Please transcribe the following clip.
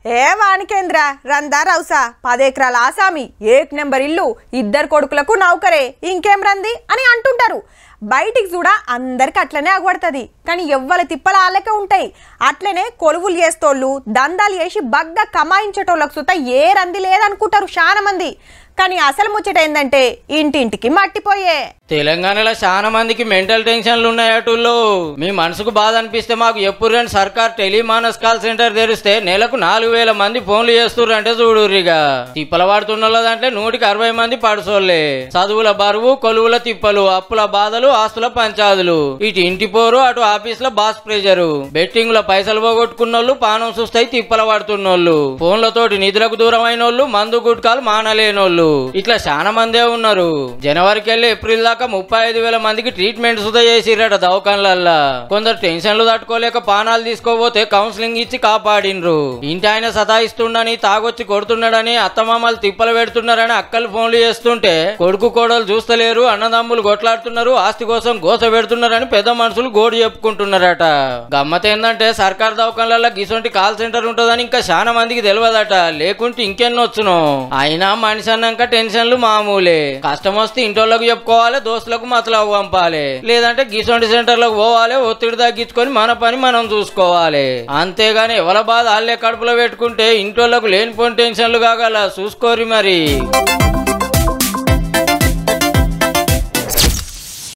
ఏ వానికేంద్ర రందా రౌసా 10 ఎకరాల ఆసామి ఏక్ నెంబర్ ఇల్లు 2 కొడుకులకు నౌకరే ఇంకేం రంది అని అంటుంటారు. బయటికి చూడా అందరికి అట్లనే అగబడుతుంది, కానీ ఎవ్వల తిప్పల ఆళ్ళకే ఉంటాయి. అట్లనే కొలువులు చేస్తోళ్ళు దందాలు చేసి బగ్గా కమాయించేటోళ్ళకు సుత ఏ రంది లేదనుకుంటారు చాలా మంది. కానీ అసలు ముచ్చట ఏందంటే ఇంటింటికి మట్టిపోయే. తెలంగాణలో చాలా మందికి మెంటల్ టెన్షన్లు ఉన్నాయి. అటుల్లో మీ మనసుకు బాధ అనిపిస్తే మాకు ఎప్పుడు రండి సర్కార్ టెలిమానస్ కాల్ సెంటర్ తెరిస్తే నెలకు 4000 మంది ఫోన్లు చేస్తుర్రు అంటే చూడుర్రిగా. తిప్పల పడుతున్న దాంట్లో 160 మంది పడుసోళ్లే. చదువుల బరువు, కొలువుల తిప్పలు, అప్పుల బాధలు, ఆస్తుల పంచాదులు, ఇటు ఇంటి పోరు అటు ఆఫీసుల బాస్ ప్రెజరు, బెట్టింగ్ లో పైసలు పోగొట్టుకున్నోళ్ళు, పానం చూస్తాయి తిప్పల పడుతున్నోళ్ళు, ఫోన్లతోటి నిధులకు దూరం అయినోళ్ళు, మందు గుట్కాలు మానలేనోళ్ళు, ఇట్లా చాలా మందే ఉన్నారు. జనవరికి వెళ్ళి ఏప్రిల్ దాకా 35,000 మందికి ట్రీట్మెంట్ సుధా చేసిరట దవాఖాన్లల్లా. కొందరు టెన్షన్లు తట్టుకోలేక పానాలు తీసుకోపోతే కౌన్సిలింగ్ ఇచ్చి కాపాడినరు. ఇంటి ఆయన సతాయిస్తుండని, తాగొచ్చి కొడుతున్నాడని, అత్తమామలు తిప్పలు పెడుతున్నారని అక్కలు ఫోన్లు చేస్తుంటే కొడుకు కోడలు చూస్తలేరు, అన్నదమ్ములు కొట్లాడుతున్నారు, ఆస్తి కోసం గోస పెడుతున్నారని పెద్ద మనుషులు గోడు చెప్పుకుంటున్నారట. గమ్మత్ ఏందంటే సర్కార్ దవాఖాన్లల్లో గిసొంటి కాల్ సెంటర్ ఉంటుందని ఇంకా చాలా మందికి తెలియదట. లేకుంటే ఇంకెన్నొచ్చును. అయినా మనిషి అన్నాక టెన్షన్లు మామూలే. కష్టం వస్తే ఇంటోళ్ళకు చెప్పుకోవాలి, దోస్తులకు మతలకు పంపాలి, లేదంటే గిసొంటి సెంటర్లకు పోవాలి, ఒత్తిడి తగ్గించుకొని మన పని మనం చూసుకోవాలి. అంతేగాని ఎవరి బాధ వాళ్ళే కడుపులో పెట్టుకుంటే ఇంటోళ్ళకు లేనిపోని టెన్షన్లు కాగల చూసుకోరి మరి.